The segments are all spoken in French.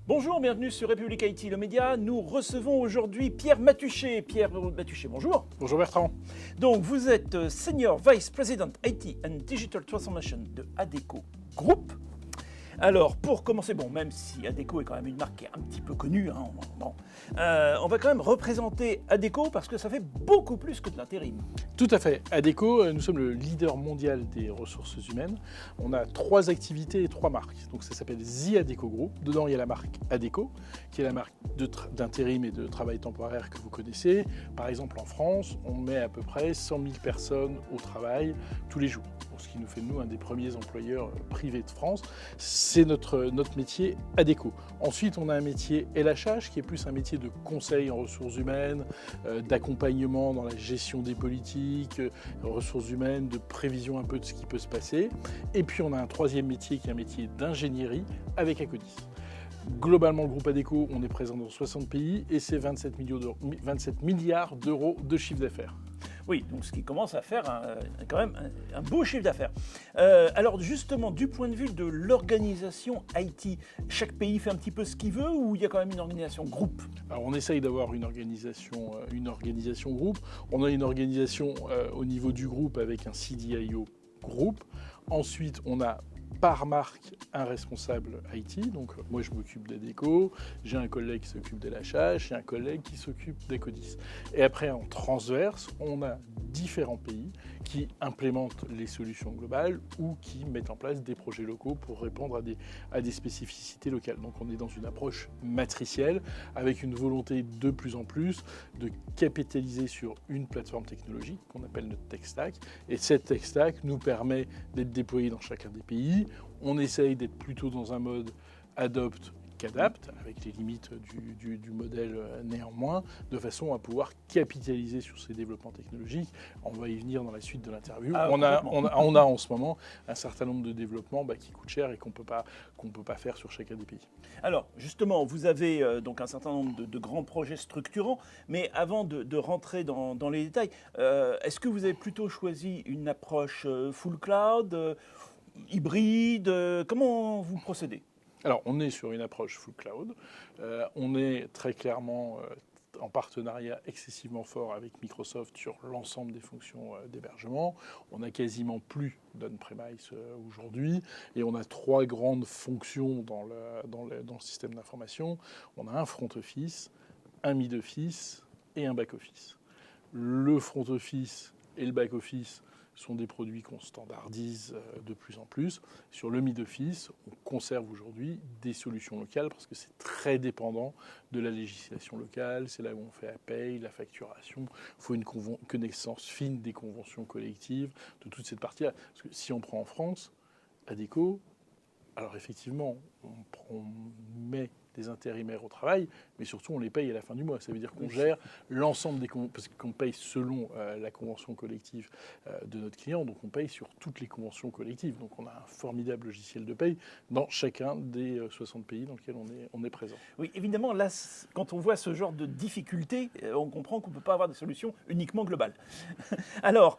Bonjour, bienvenue sur République IT, le média. Nous recevons aujourd'hui Pierre Matuchet. Pierre Matuchet, bonjour. Bonjour Bertrand. Donc, vous êtes Senior Vice President IT and Digital Transformation de Adecco Group. Alors, pour commencer, même si Adecco est quand même une marque qui est un petit peu connue, on va quand même représenter Adecco parce que ça fait beaucoup plus que de l'intérim. Tout à fait. Adecco, nous sommes le leader mondial des ressources humaines. On a 3 activités et 3 marques. Donc ça s'appelle The Adecco Group. Dedans, il y a la marque Adecco, qui est la marque d'intérim et de travail temporaire que vous connaissez. Par exemple, en France, on met à peu près 100 000 personnes au travail tous les jours. Ce qui nous fait de nous un des premiers employeurs privés de France. C'est notre métier Adecco. Ensuite, on a un métier LHH qui est plus un métier de conseil en ressources humaines, d'accompagnement dans la gestion des politiques, ressources humaines, de prévision un peu de ce qui peut se passer. Et puis, on a un troisième métier qui est un métier d'ingénierie avec Acodis. Globalement, le groupe Adecco, on est présent dans 60 pays et c'est 27 milliards d'euros de chiffre d'affaires. Oui, donc ce qui commence à faire quand même un beau chiffre d'affaires. Alors justement, du point de vue de l'organisation IT, chaque pays fait un petit peu ce qu'il veut ou il y a quand même une organisation groupe? Alors on essaye d'avoir une organisation groupe. On a une organisation au niveau du groupe avec un CDIO groupe. Ensuite, on a par marque un responsable IT, donc moi je m'occupe d'Adecco, j'ai un collègue qui s'occupe de l'HH, j'ai un collègue qui s'occupe d'Acodis. Et après en transverse, on a différents pays qui implémentent les solutions globales ou qui mettent en place des projets locaux pour répondre à des spécificités locales. Donc on est dans une approche matricielle avec une volonté de plus en plus de capitaliser sur une plateforme technologique qu'on appelle notre tech stack. Et cette tech stack nous permet d'être déployée dans chacun des pays. On essaye d'être plutôt dans un mode adopt qu'adapte, avec les limites du modèle néanmoins, de façon à pouvoir capitaliser sur ces développements technologiques. On va y venir dans la suite de l'interview. On a en ce moment un certain nombre de développements qui coûtent cher et qu'on peut pas faire sur chacun des pays. Alors justement, vous avez donc un certain nombre de grands projets structurants, mais avant de rentrer dans les détails, est-ce que vous avez plutôt choisi une approche full cloud, hybride, comment vous procédez? Alors, on est sur une approche full cloud. On est très clairement en partenariat excessivement fort avec Microsoft sur l'ensemble des fonctions d'hébergement. On n'a quasiment plus d'on-premise aujourd'hui. Et on a 3 grandes fonctions dans le système d'information. On a un front office, un mid office et un back office. Le front office et le back office sont des produits qu'on standardise de plus en plus. Sur le mid-office, on conserve aujourd'hui des solutions locales parce que c'est très dépendant de la législation locale. C'est là où on fait la paye, la facturation. Il faut une connaissance fine des conventions collectives, de toute cette partie-là. Parce que si on prend en France, Adecco, alors effectivement, on met des intérimaires au travail, mais surtout on les paye à la fin du mois. Ça veut dire qu'on gère l'ensemble des parce qu'on paye selon la convention collective de notre client, donc on paye sur toutes les conventions collectives. Donc on a un formidable logiciel de paye dans chacun des 60 pays dans lesquels on est présent. Oui, évidemment, là, quand on voit ce genre de difficultés, on comprend qu'on ne peut pas avoir des solutions uniquement globales. Alors,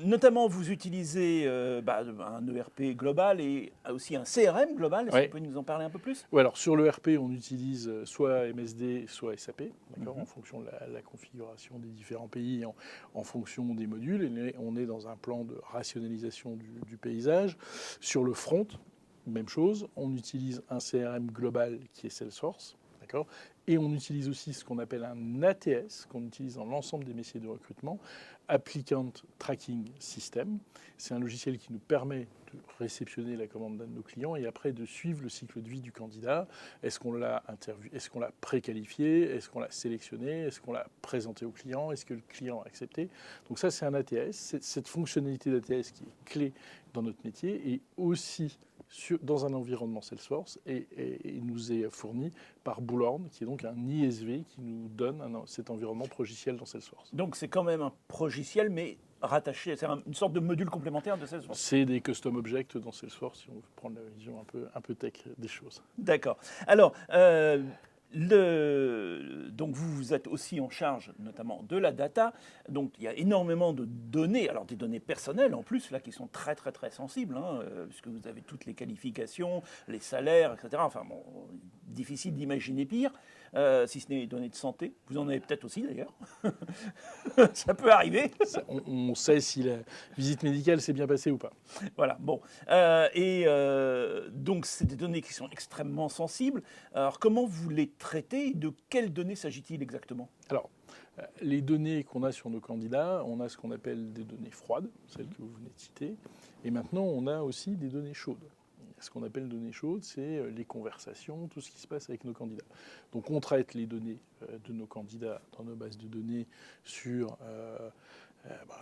notamment, vous utilisez un ERP global et aussi un CRM global. Est-ce que vous pouvez nous en parler un peu plus? Oui, alors sur l'ERP, on utilise soit MSD, soit SAP, en fonction de la configuration des différents pays, en fonction des modules. Et on est dans un plan de rationalisation du paysage. Sur le front, même chose, on utilise un CRM global qui est Salesforce. Et on utilise aussi ce qu'on appelle un ATS, qu'on utilise dans l'ensemble des métiers de recrutement, Applicant Tracking System. C'est un logiciel qui nous permet de réceptionner la commande d'un de nos clients et après de suivre le cycle de vie du candidat. Est-ce qu'on l'a interviewé, est-ce qu'on l'a préqualifié, est-ce qu'on l'a sélectionné, est-ce qu'on l'a présenté au client, est-ce que le client a accepté. Donc ça, c'est un ATS. Cette fonctionnalité d'ATS qui est clé dans notre métier et aussi dans un environnement Salesforce et nous est fourni par Bullhorn, qui est donc un ISV qui nous donne cet environnement progiciel dans Salesforce. Donc c'est quand même un progiciel, mais rattaché, c'est une sorte de module complémentaire de Salesforce. C'est des custom objects dans Salesforce, si on veut prendre la vision un peu tech des choses. D'accord. Alors, donc vous êtes aussi en charge notamment de la data, donc il y a énormément de données, alors des données personnelles en plus là qui sont très très très sensibles, puisque vous avez toutes les qualifications, les salaires, etc. Enfin bon, difficile d'imaginer pire, si ce n'est les données de santé. Vous en avez peut-être aussi d'ailleurs. Ça peut arriver. On sait si la visite médicale s'est bien passée ou pas. Voilà, bon. Donc, c'est des données qui sont extrêmement sensibles. Alors, comment vous les traitez et de quelles données s'agit-il exactement? Alors, les données qu'on a sur nos candidats, on a ce qu'on appelle des données froides, celles que vous venez de citer, et maintenant on a aussi des données chaudes. Ce qu'on appelle données chaudes, c'est les conversations, tout ce qui se passe avec nos candidats. Donc on traite les données de nos candidats dans nos bases de données sur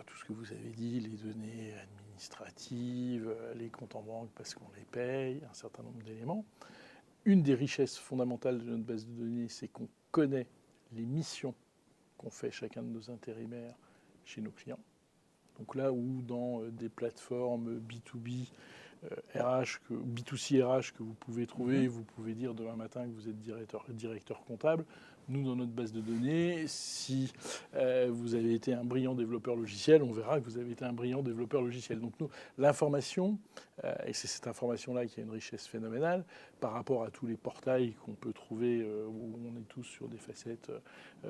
tout ce que vous avez dit, les données administratives, les comptes en banque parce qu'on les paye, un certain nombre d'éléments. Une des richesses fondamentales de notre base de données, c'est qu'on connaît les missions qu'on fait chacun de nos intérimaires chez nos clients. Donc là où dans des plateformes B2B RH, B2C RH que vous pouvez trouver, vous pouvez dire demain matin que vous êtes directeur comptable. Nous, dans notre base de données, si vous avez été un brillant développeur logiciel, on verra que vous avez été un brillant développeur logiciel. Donc nous, l'information, et c'est cette information-là qui a une richesse phénoménale par rapport à tous les portails qu'on peut trouver où on est tous sur des facettes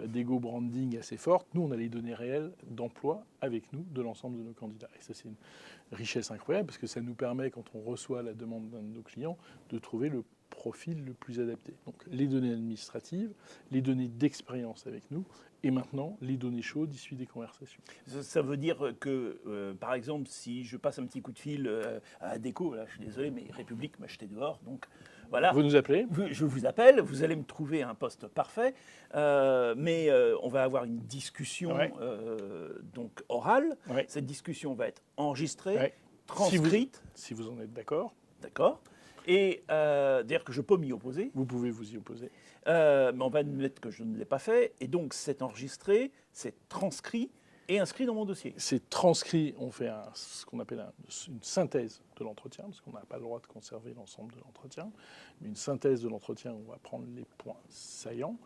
d'ego branding assez fortes. Nous, on a les données réelles d'emploi avec nous de l'ensemble de nos candidats. Et ça, c'est une richesse incroyable parce que ça nous permet, quand on reçoit la demande d'un de nos clients, de trouver le profil le plus adapté. Donc les données administratives, les données d'expérience avec nous, et maintenant les données chaudes issues des conversations. Ça veut dire que, par exemple, si je passe un petit coup de fil à Adecco, là je suis désolé, mais République m'a jeté dehors, donc voilà. Vous nous appelez ? Je vous appelle, vous allez me trouver un poste parfait, mais on va avoir une discussion donc orale. Ouais. Cette discussion va être enregistrée, Ouais. transcrite. Si vous en êtes d'accord. D'accord. Et d'ailleurs que je peux m'y opposer. Vous pouvez vous y opposer. Mais on va admettre que je ne l'ai pas fait. Et donc c'est enregistré, c'est transcrit et inscrit dans mon dossier. C'est transcrit, on fait ce qu'on appelle une synthèse de l'entretien, parce qu'on n'a pas le droit de conserver l'ensemble de l'entretien, mais une synthèse de l'entretien, on va prendre les points saillants.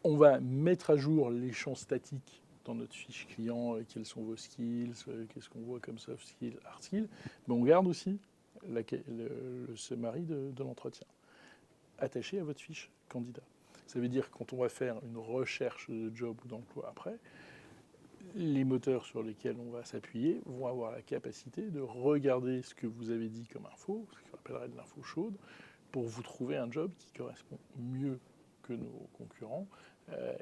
On va mettre à jour les champs statiques dans notre fiche client, quels sont vos skills, qu'est-ce qu'on voit comme soft skills, hard skills, mais on garde aussi le summary de l'entretien, attaché à votre fiche candidat. Ça veut dire que quand on va faire une recherche de job ou d'emploi après, les moteurs sur lesquels on va s'appuyer vont avoir la capacité de regarder ce que vous avez dit comme info, ce qu'on appellerait de l'info chaude, pour vous trouver un job qui correspond mieux que nos concurrents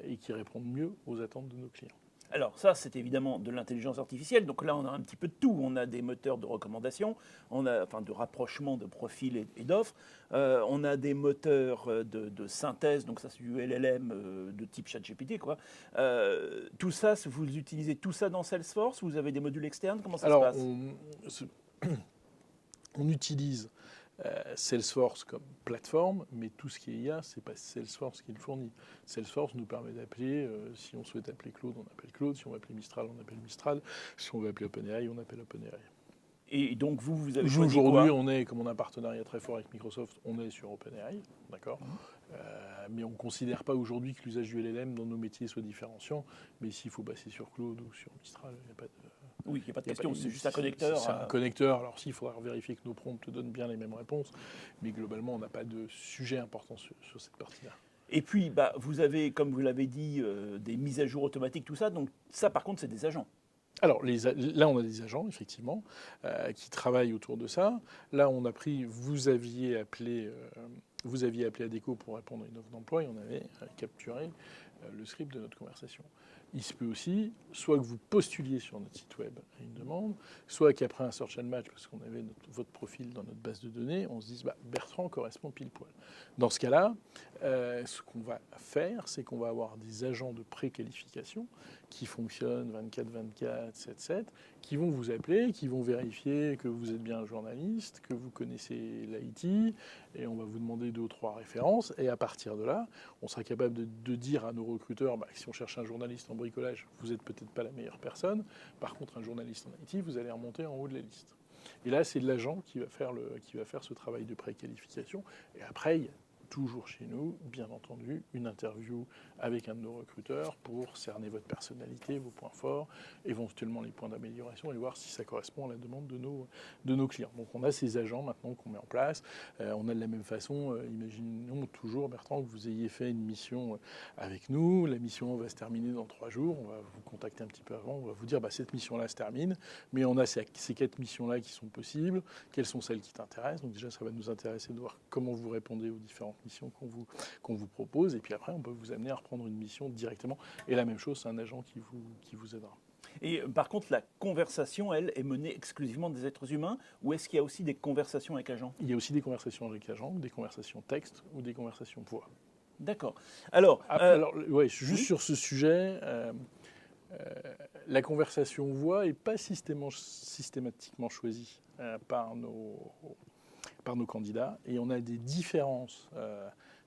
et qui répond mieux aux attentes de nos clients. Alors ça, c'est évidemment de l'intelligence artificielle. Donc là, on a un petit peu de tout. On a des moteurs de recommandation, de rapprochement de profils et d'offres. On a des moteurs de synthèse. Donc ça, c'est du LLM de type ChatGPT, quoi. Tout ça, vous utilisez tout ça dans Salesforce? Vous avez des modules externes? Comment ça se passe? On utilise Salesforce comme plateforme, mais tout ce qui est IA, ce n'est pas Salesforce qui le fournit. Salesforce nous permet d'appeler, si on souhaite appeler Claude, on appelle Claude, si on veut appeler Mistral, on appelle Mistral, si on veut appeler OpenAI, on appelle OpenAI. Et donc vous avez choisi quoi? Aujourd'hui, comme on a un partenariat très fort avec Microsoft, on est sur OpenAI, d'accord. Mais on ne considère pas aujourd'hui que l'usage du LLM dans nos métiers soit différenciant. Mais s'il faut passer sur Claude ou sur Mistral, il n'y a pas de... Oui, il n'y a pas de question, c'est juste un connecteur. C'est un connecteur. Alors s'il faudra vérifier que nos prompts donnent bien les mêmes réponses, mais globalement, on n'a pas de sujet important sur cette partie-là. Et puis, vous avez, comme vous l'avez dit, des mises à jour automatiques, tout ça. Donc ça, par contre, c'est des agents. Alors là, on a des agents, effectivement, qui travaillent autour de ça. Là, on a pris, vous aviez appelé Adecco pour répondre à une offre d'emploi et on avait capturé le script de notre conversation. Il se peut aussi, soit que vous postuliez sur notre site web à une demande, soit qu'après un search and match, parce qu'on avait votre profil dans notre base de données, on se dise Bertrand correspond pile poil. Dans ce cas-là, ce qu'on va faire, c'est qu'on va avoir des agents de préqualification qui fonctionnent 24/24, 7/7, qui vont vous appeler, qui vont vérifier que vous êtes bien un journaliste, que vous connaissez l'IT, et on va vous demander 2 ou 3 références. Et à partir de là, on sera capable de dire à nos recruteurs, si on cherche un journaliste en bricolage, vous n'êtes peut-être pas la meilleure personne. Par contre, un journaliste en IT, vous allez remonter en haut de la liste. Et là, c'est l'agent qui va faire ce travail de préqualification. Et après, il y a toujours chez nous, bien entendu, une interview avec un de nos recruteurs pour cerner votre personnalité, vos points forts, éventuellement les points d'amélioration et voir si ça correspond à la demande de nos clients. Donc on a ces agents maintenant qu'on met en place. On a de la même façon, imaginons toujours, Bertrand, que vous ayez fait une mission avec nous. La mission va se terminer dans 3 jours. On va vous contacter un petit peu avant. On va vous dire cette mission-là se termine, mais on a ces 4 missions-là qui sont possibles. Quelles sont celles qui t'intéressent? Donc déjà, ça va nous intéresser de voir comment vous répondez aux différentes missions qu'on vous propose. Et puis après, on peut vous amener à reprendre une mission directement. Et la même chose, c'est un agent qui vous aidera. Et par contre, la conversation, elle, est menée exclusivement des êtres humains, ou est-ce qu'il y a aussi des conversations avec agents? Il y a aussi des conversations avec agents, des conversations texte ou des conversations voix. D'accord. Alors, juste sur ce sujet, la conversation voix n'est pas systématiquement choisie par nos candidats, et on a des différences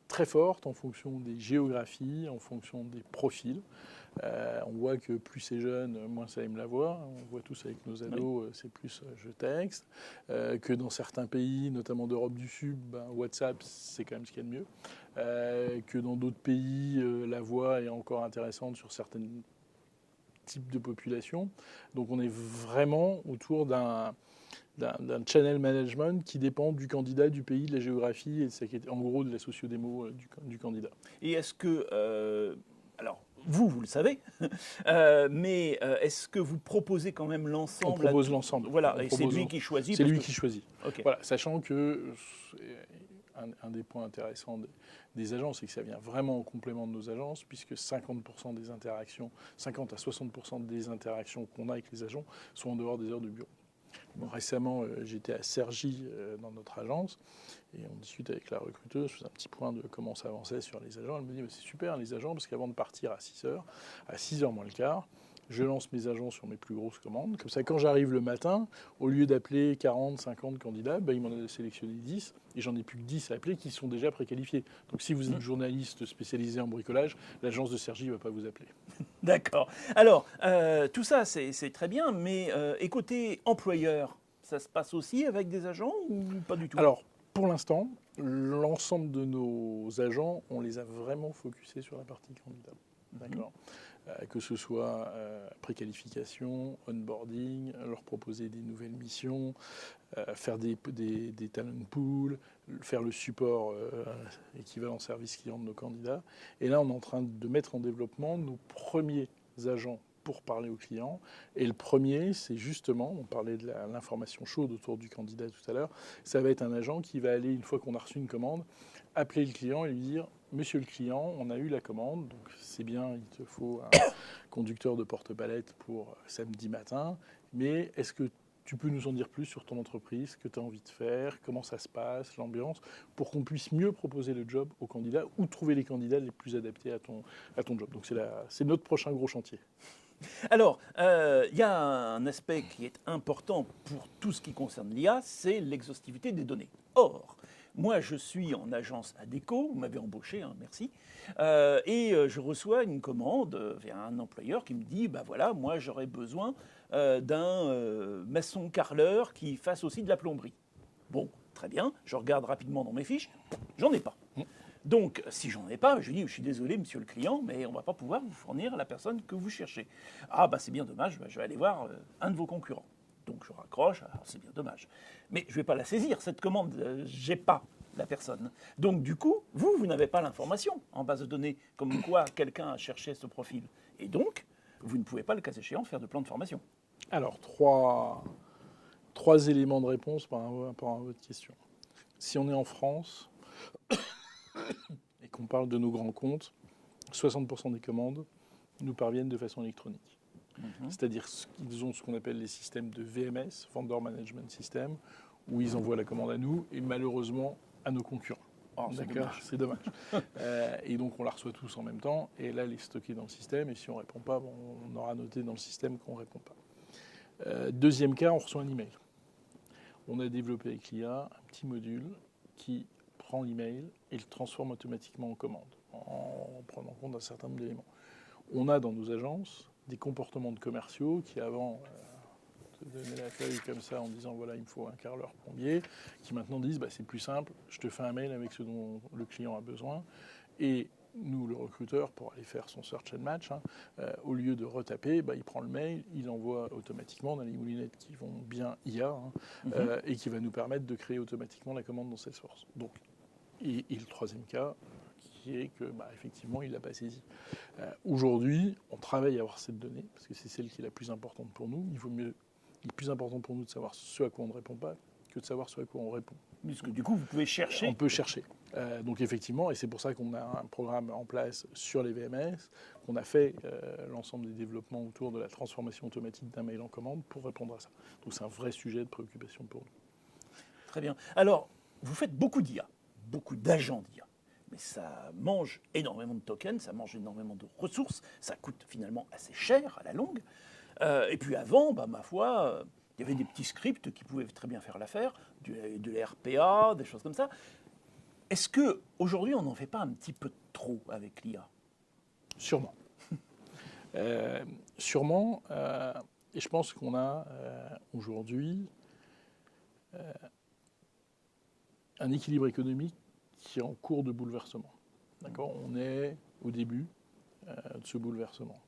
très fortes en fonction des géographies, en fonction des profils. On voit que plus c'est jeune, moins ça aime la voix. On voit tous avec nos ados, c'est plus je texte. Que dans certains pays, notamment d'Europe du Sud, WhatsApp, c'est quand même ce qu'il y a de mieux. Que dans d'autres pays, la voix est encore intéressante sur certains types de populations. Donc on est vraiment autour d'un channel management qui dépend du candidat, du pays, de la géographie et en gros de la sociodémo du candidat. Et est-ce que... alors, vous le savez, mais est-ce que vous proposez quand même l'ensemble? On propose l'ensemble. Voilà, et c'est lui qui choisit. C'est lui qui choisit. Okay. Voilà, sachant que un des points intéressants des agences, c'est que ça vient vraiment en complément de nos agences, puisque 50% des interactions, 50 à 60% des interactions qu'on a avec les agents sont en dehors des heures de bureau. Bon, récemment, j'étais à Cergy dans notre agence et on discute avec la recruteuse. Je faisais un petit point de comment ça avançait sur les agents. Elle me dit c'est super les agents parce qu'avant de partir à 6h moins le quart, je lance mes agents sur mes plus grosses commandes. Comme ça, quand j'arrive le matin, au lieu d'appeler 40, 50 candidats, il m'en a sélectionné 10 et j'en ai plus que 10 à appeler qui sont déjà préqualifiés. Donc si vous êtes journaliste spécialisé en bricolage, l'agence de Cergy ne va pas vous appeler. D'accord. Alors, tout ça, c'est très bien, mais et côté employeur, ça se passe aussi avec des agents ou pas du tout? Alors, pour l'instant, l'ensemble de nos agents, on les a vraiment focusés sur la partie candidat. D'accord. Que ce soit préqualification, onboarding, leur proposer des nouvelles missions, faire des talent pools, faire le support équivalent service client de nos candidats. Et là, on est en train de mettre en développement nos premiers agents pour parler aux clients. Et le premier, c'est justement, on parlait de l'information chaude autour du candidat tout à l'heure, ça va être un agent qui va aller, une fois qu'on a reçu une commande, appeler le client et lui dire « Monsieur le client, on a eu la commande, donc c'est bien, il te faut un conducteur de porte-palette pour samedi matin, mais est-ce que tu peux nous en dire plus sur ton entreprise, ce que tu as envie de faire, comment ça se passe, l'ambiance, pour qu'on puisse mieux proposer le job aux candidats ou trouver les candidats les plus adaptés à ton job. » Donc c'est notre prochain gros chantier. Alors, il y a un aspect qui est important pour tout ce qui concerne l'IA, c'est l'exhaustivité des données. Or, moi, je suis en agence Adecco, vous m'avez embauché, hein, merci, et je reçois une commande vers un employeur qui me dit, voilà, moi j'aurais besoin d'un maçon carreleur qui fasse aussi de la plomberie. Bon, très bien, je regarde rapidement dans mes fiches, j'en ai pas. Donc, si j'en ai pas, je dis, je suis désolé, monsieur le client, mais on ne va pas pouvoir vous fournir la personne que vous cherchez. Ah, c'est bien dommage, je vais aller voir un de vos concurrents. Donc, je raccroche, alors c'est bien dommage. Mais je ne vais pas la saisir, cette commande, je n'ai pas la personne. Donc, du coup, vous n'avez pas l'information en base de données, comme quoi quelqu'un a cherché ce profil. Et donc, vous ne pouvez pas, le cas échéant, faire de plan de formation. Alors, trois éléments de réponse par rapport à votre question. Si on est en France et qu'on parle de nos grands comptes, 60% des commandes nous parviennent de façon électronique. C'est-à-dire qu'ils ont ce qu'on appelle les systèmes de VMS, Vendor Management System, où ils envoient la commande à nous et malheureusement à nos concurrents. Oh, c'est dommage. Et donc on la reçoit tous en même temps et là elle est stockée dans le système et si on ne répond pas, on aura noté dans le système qu'on ne répond pas. Deuxième cas, on reçoit un email. On a développé avec l'IA un petit module qui prend l'email et le transforme automatiquement en commande, en prenant en compte un certain nombre d'éléments. On a dans nos agences des comportements de commerciaux qui, avant te donner la feuille comme ça en disant voilà, il me faut un carreleur plombier, qui maintenant disent c'est plus simple, je te fais un mail avec ce dont le client a besoin. Et nous, le recruteur, pour aller faire son search and match, au lieu de retaper, il prend le mail, il envoie automatiquement dans les moulinettes qui vont bien IA, et qui va nous permettre de créer automatiquement la commande dans Salesforce. Donc, et le troisième cas, qui est que effectivement, il ne l'a pas saisi. Aujourd'hui, on travaille à avoir cette donnée, parce que c'est celle qui est la plus importante pour nous. Il est plus important pour nous de savoir ce à quoi on ne répond pas que de savoir ce à quoi on répond. Puisque du coup, vous pouvez chercher. On peut chercher. Donc effectivement, et c'est pour ça qu'on a un programme en place sur les VMS, qu'on a fait l'ensemble des développements autour de la transformation automatique d'un mail en commande pour répondre à ça. Donc c'est un vrai sujet de préoccupation pour nous. Très bien. Alors, vous faites beaucoup d'IA, beaucoup d'agents d'IA. Mais ça mange énormément de tokens, ça mange énormément de ressources, ça coûte finalement assez cher à la longue. Et puis avant, ma foi, il y avait des petits scripts qui pouvaient très bien faire l'affaire, de l'RPA, des choses comme ça. Est-ce qu'aujourd'hui, on n'en fait pas un petit peu trop avec l'IA ? Sûrement. Sûrement. Et je pense qu'on a aujourd'hui un équilibre économique qui est en cours de bouleversement. D'accord ? On est au début de ce bouleversement.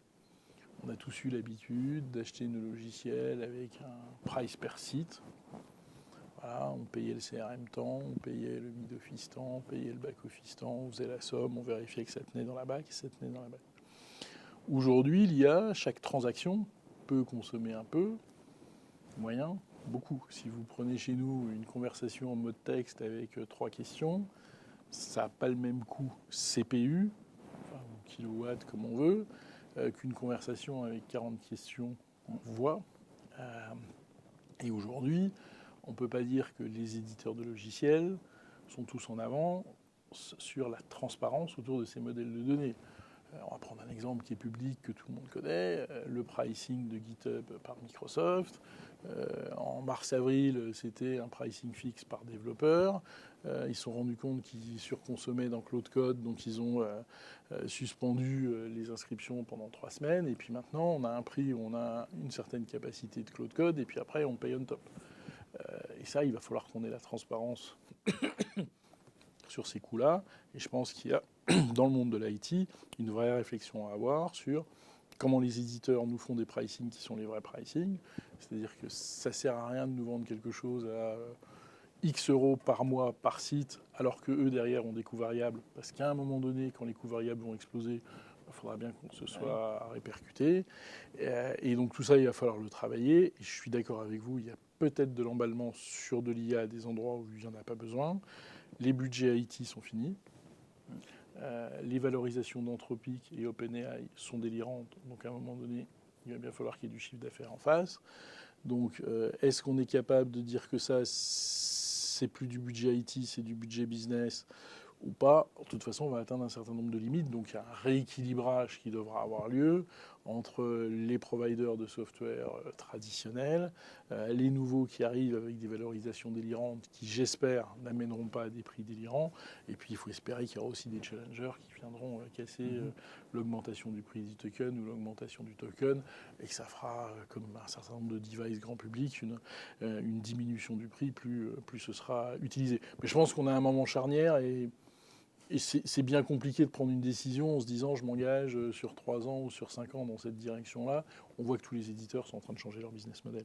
On a tous eu l'habitude d'acheter nos logiciels avec un price per site. Voilà, on payait le CRM temps, on payait le mid-office temps, on payait le back-office temps, on faisait la somme, on vérifiait que ça tenait dans la BAC et ça tenait dans la BAC. Aujourd'hui, l'IA, chaque transaction peut consommer un peu, moyen, beaucoup. Si vous prenez chez nous une conversation en mode texte avec 3 questions, ça n'a pas le même coût CPU, ou kilowatts comme on veut, qu'une conversation avec 40 questions en voix. Et aujourd'hui, on ne peut pas dire que les éditeurs de logiciels sont tous en avant sur la transparence autour de ces modèles de données. On va prendre un exemple qui est public, que tout le monde connaît, le pricing de GitHub par Microsoft. En mars-avril, c'était un pricing fixe par développeur. Ils se sont rendus compte qu'ils surconsommaient dans Cloud Code, donc ils ont suspendu les inscriptions pendant 3 semaines. Et puis maintenant, on a un prix où on a une certaine capacité de Cloud Code, et puis après, on paye on top. Et ça, il va falloir qu'on ait la transparence sur ces coûts-là. Et je pense qu'il y a, dans le monde de l'IT, une vraie réflexion à avoir sur comment les éditeurs nous font des pricing qui sont les vrais pricing. C'est-à-dire que ça ne sert à rien de nous vendre quelque chose à X euros par mois, par site, alors qu'eux, derrière, ont des coûts variables. Parce qu'à un moment donné, quand les coûts variables vont exploser, il faudra bien qu'on se soit répercuté. Et donc tout ça, il va falloir le travailler. Et je suis d'accord avec vous, il y a peut-être de l'emballement sur de l'IA à des endroits où il n'y en a pas besoin. Les budgets IT sont finis. Les valorisations d'Anthropic et OpenAI sont délirantes. Donc à un moment donné, il va bien falloir qu'il y ait du chiffre d'affaires en face. Donc est-ce qu'on est capable de dire que ça, c'est plus du budget IT, c'est du budget business ou pas? De toute façon, on va atteindre un certain nombre de limites. Donc il y a un rééquilibrage qui devra avoir lieu entre les providers de software traditionnels, les nouveaux qui arrivent avec des valorisations délirantes qui, j'espère, n'amèneront pas à des prix délirants. Et puis il faut espérer qu'il y aura aussi des challengers qui viendront casser l'augmentation du prix du token ou l'augmentation du token, et que ça fera, comme un certain nombre de devices grand public, une diminution du prix, plus ce sera utilisé. Mais je pense qu'on a un moment charnière, et c'est bien compliqué de prendre une décision en se disant je m'engage sur 3 ans ou sur 5 ans dans cette direction-là. On voit que tous les éditeurs sont en train de changer leur business model.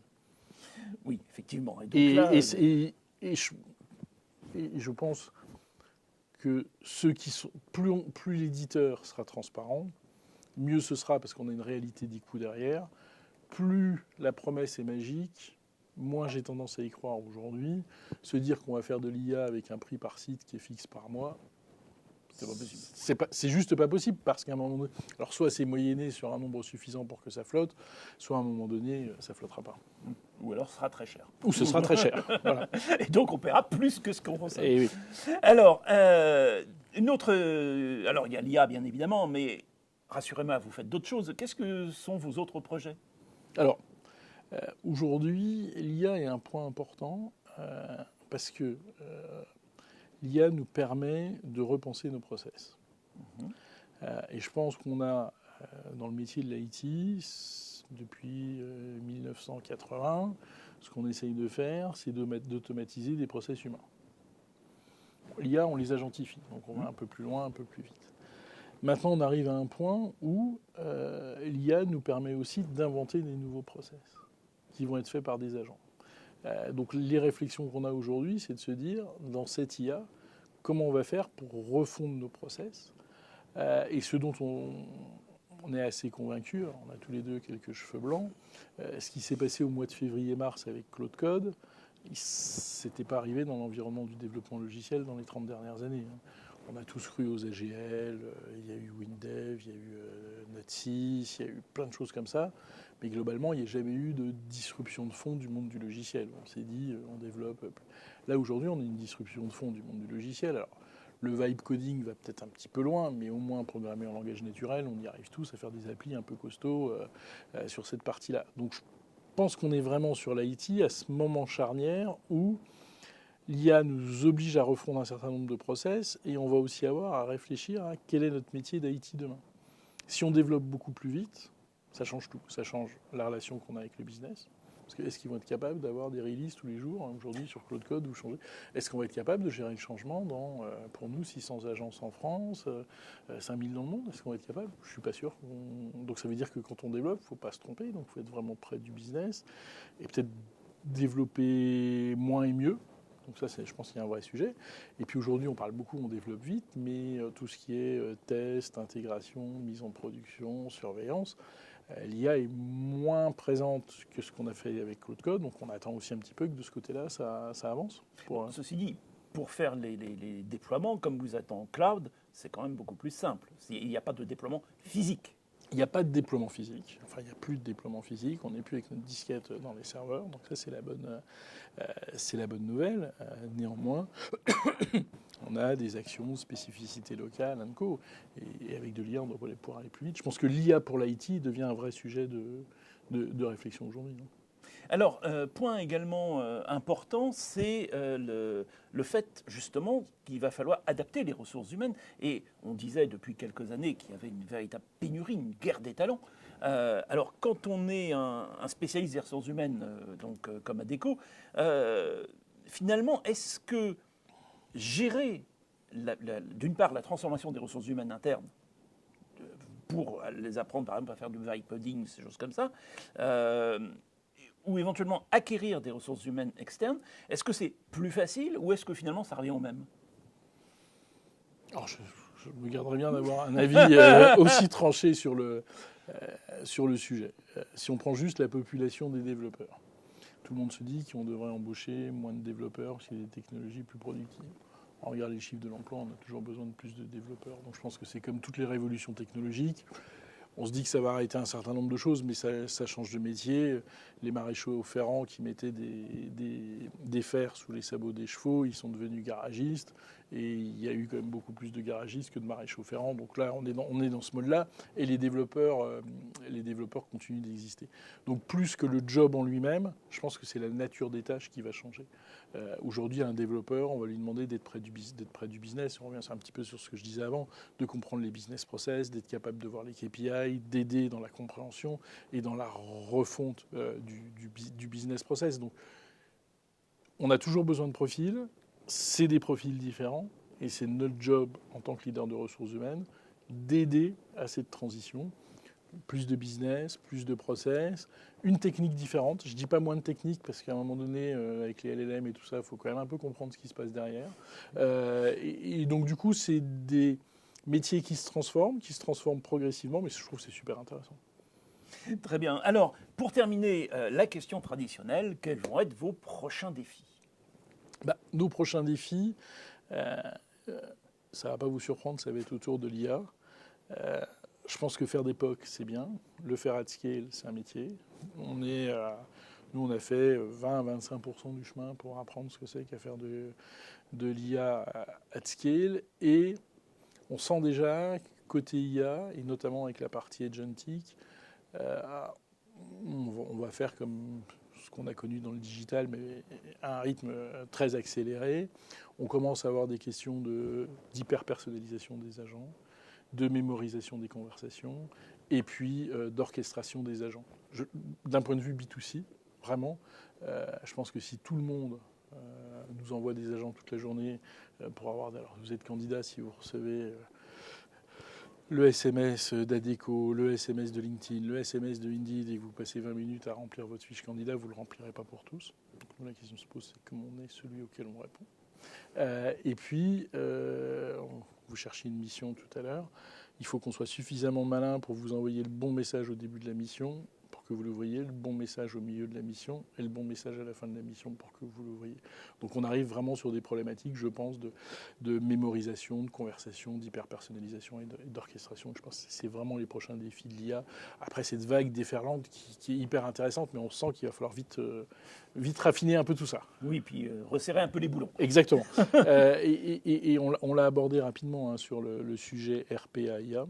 Oui, effectivement. Et je pense que ceux qui sont, plus l'éditeur sera transparent, mieux ce sera parce qu'on a une réalité des coûts derrière. Plus la promesse est magique, moins j'ai tendance à y croire aujourd'hui. Se dire qu'on va faire de l'IA avec un prix par site qui est fixe par mois, c'est pas possible. C'est juste pas possible, parce qu'à un moment donné, alors soit c'est moyenné sur un nombre suffisant pour que ça flotte, soit à un moment donné, ça flottera pas. Ou alors ce sera très cher. Ou ce sera très cher. Voilà. Et donc on paiera plus que ce qu'on consomme. Et oui. Alors, une autre. Alors il y a l'IA bien évidemment, mais rassurez-moi, vous faites d'autres choses. Qu'est-ce que sont vos autres projets? Alors, aujourd'hui, l'IA est un point important parce que l'IA nous permet de repenser nos process. Et je pense qu'on a, dans le métier de l'IT, depuis 1980, ce qu'on essaye de faire, c'est d'automatiser des process humains. L'IA, on les agentifie, donc on va un peu plus loin, un peu plus vite. Maintenant, on arrive à un point où l'IA nous permet aussi d'inventer des nouveaux process qui vont être faits par des agents. Donc les réflexions qu'on a aujourd'hui, c'est de se dire, dans cette IA, comment on va faire pour refondre nos process. Et ce dont on est assez convaincus, on a tous les deux quelques cheveux blancs, ce qui s'est passé au mois de février-mars avec Claude Code, c'était pas arrivé dans l'environnement du développement logiciel dans les 30 dernières années. On a tous cru aux AGL, il y a eu WinDev, il y a eu Node.6, il y a eu plein de choses comme ça. Mais globalement, il n'y a jamais eu de disruption de fond du monde du logiciel. On s'est dit, on développe. Là, aujourd'hui, on a une disruption de fond du monde du logiciel. Alors, le vibe coding va peut-être un petit peu loin, mais au moins programmer en langage naturel, on y arrive tous à faire des applis un peu costauds sur cette partie-là. Donc, je pense qu'on est vraiment sur l'IT à ce moment charnière où l'IA nous oblige à refondre un certain nombre de process et on va aussi avoir à réfléchir à quel est notre métier d'IT demain. Si on développe beaucoup plus vite, ça change tout. Ça change la relation qu'on a avec le business. Parce que est-ce qu'ils vont être capables d'avoir des releases tous les jours, aujourd'hui sur Claude Code ou changer? Est-ce qu'on va être capable de gérer le changement dans, pour nous, 600 agences en France, 5000 dans le monde? Est-ce qu'on va être capable? Je ne suis pas sûr. Donc ça veut dire que quand on développe, il ne faut pas se tromper. Donc il faut être vraiment près du business et peut-être développer moins et mieux. Donc ça, je pense qu'il y a un vrai sujet. Et puis aujourd'hui, on parle beaucoup, on développe vite, mais tout ce qui est test, intégration, mise en production, surveillance, l'IA est moins présente que ce qu'on a fait avec Claude Code. Donc on attend aussi un petit peu que de ce côté-là, ça avance. Ceci dit, pour faire les déploiements, comme vous êtes en cloud, c'est quand même beaucoup plus simple. Il n'y a pas de déploiement physique. Il n'y a pas de déploiement physique. Enfin, il n'y a plus de déploiement physique. On n'est plus avec notre disquette dans les serveurs. Donc ça, c'est la bonne nouvelle. Néanmoins, on a des actions, spécificités locales, &co. Et avec de l'IA, on doit pouvoir aller plus vite. Je pense que l'IA pour l'IT devient un vrai sujet de réflexion aujourd'hui. Alors, point également important, c'est le fait justement qu'il va falloir adapter les ressources humaines. Et on disait depuis quelques années qu'il y avait une véritable pénurie, une guerre des talents. Alors, quand on est un spécialiste des ressources humaines, comme Adecco, finalement, est-ce que gérer, d'une part, la transformation des ressources humaines internes, pour les apprendre, par exemple, à faire du vibe coding, ces choses comme ça, ou éventuellement acquérir des ressources humaines externes, est-ce que c'est plus facile ou est-ce que finalement ça revient au même? Alors je me garderais bien d'avoir un avis aussi tranché sur le sujet. Si on prend juste la population des développeurs, tout le monde se dit qu'on devrait embaucher moins de développeurs parce qu'il y a des technologies plus productives. On regarde les chiffres de l'emploi, on a toujours besoin de plus de développeurs. Donc je pense que c'est comme toutes les révolutions technologiques. On se dit que ça va arrêter un certain nombre de choses, mais ça change de métier. Les maréchaux ferrants qui mettaient des fers sous les sabots des chevaux, ils sont devenus garagistes. Et il y a eu quand même beaucoup plus de garagistes que de maréchaux ferrants. Donc là, on est dans ce mode-là. Et les développeurs continuent d'exister. Donc plus que le job en lui-même, je pense que c'est la nature des tâches qui va changer. Aujourd'hui, un développeur, on va lui demander d'être près du business. On revient un petit peu sur ce que je disais avant, de comprendre les business process, d'être capable de voir les KPI, d'aider dans la compréhension et dans la refonte du business process. Donc, on a toujours besoin de profils. C'est des profils différents. Et c'est notre job, en tant que leader de ressources humaines, d'aider à cette transition. Plus de business, plus de process, une technique différente. Je ne dis pas moins de technique parce qu'à un moment donné, avec les LLM et tout ça, il faut quand même un peu comprendre ce qui se passe derrière. Et donc du coup, c'est des métiers qui se transforment progressivement, mais je trouve que c'est super intéressant. Très bien. Alors, pour terminer, la question traditionnelle, quels vont être vos prochains défis? Nos prochains défis, ça ne va pas vous surprendre, ça va être autour de l'IA. Je pense que faire des POC, c'est bien. Le faire at scale, c'est un métier. Nous, on a fait 20-25% du chemin pour apprendre ce que c'est qu'à faire de l'IA at scale. Et on sent déjà, côté IA, et notamment avec la partie agentic, on va faire comme ce qu'on a connu dans le digital, mais à un rythme très accéléré. On commence à avoir des questions d'hyper-personnalisation des agents, de mémorisation des conversations et puis d'orchestration des agents. d'un point de vue B2C, vraiment, je pense que si tout le monde nous envoie des agents toute la journée pour avoir... Alors, vous êtes candidat, si vous recevez le SMS d'Adecco, le SMS de LinkedIn, le SMS de Indeed, et que vous passez 20 minutes à remplir votre fiche candidat, vous ne le remplirez pas pour tous. Donc, la question se pose, c'est comment on est celui auquel on répond. Et puis, vous cherchiez une mission tout à l'heure. Il faut qu'on soit suffisamment malin pour vous envoyer le bon message au début de la mission, pour que vous le voyez, le bon message au milieu de la mission et le bon message à la fin de la mission pour que vous le voyez. Donc on arrive vraiment sur des problématiques, je pense, de mémorisation, de conversation, d'hyper-personnalisation et d'orchestration. Je pense que c'est vraiment les prochains défis de l'IA. Après cette vague déferlante qui est hyper intéressante, mais on sent qu'il va falloir vite raffiner un peu tout ça. Oui, puis resserrer un peu les boulons. Exactement. Et on l'a abordé rapidement sur le sujet RPA-IA.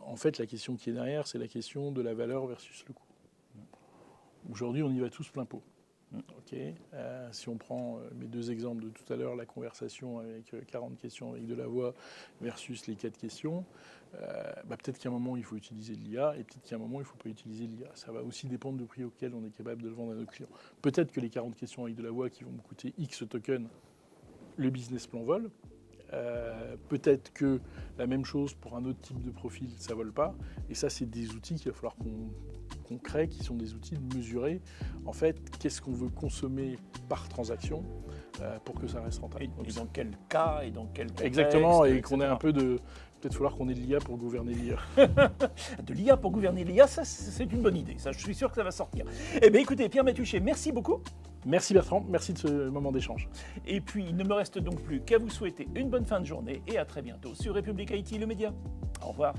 En fait, la question qui est derrière, c'est la question de la valeur versus le coût. Aujourd'hui, on y va tous plein pot. Okay. Si on prend mes deux exemples de tout à l'heure, la conversation avec 40 questions avec de la voix versus les 4 questions, peut-être qu'à un moment, il faut utiliser de l'IA et peut-être qu'à un moment, il ne faut pas utiliser de l'IA. Ça va aussi dépendre du prix auquel on est capable de le vendre à nos clients. Peut-être que les 40 questions avec de la voix qui vont me coûter X tokens, le business plan vole. Peut-être que la même chose pour un autre type de profil, ça ne vole pas. Et ça, c'est des outils qu'il va falloir qu'on crée, qui sont des outils de mesurer. En fait, qu'est-ce qu'on veut consommer par transaction pour que ça reste rentable. Et dans quel cas et dans quel contexte. Exactement, et qu'on ait un peu de... Peut-être falloir qu'on ait de l'IA pour gouverner l'IA. De l'IA pour gouverner l'IA, ça, c'est une bonne idée. Ça, je suis sûr que ça va sortir. Eh bien, écoutez, Pierre Mathuchet, merci beaucoup. Merci Bertrand, merci de ce moment d'échange. Et puis, il ne me reste donc plus qu'à vous souhaiter une bonne fin de journée et à très bientôt sur République IT, le média. Au revoir.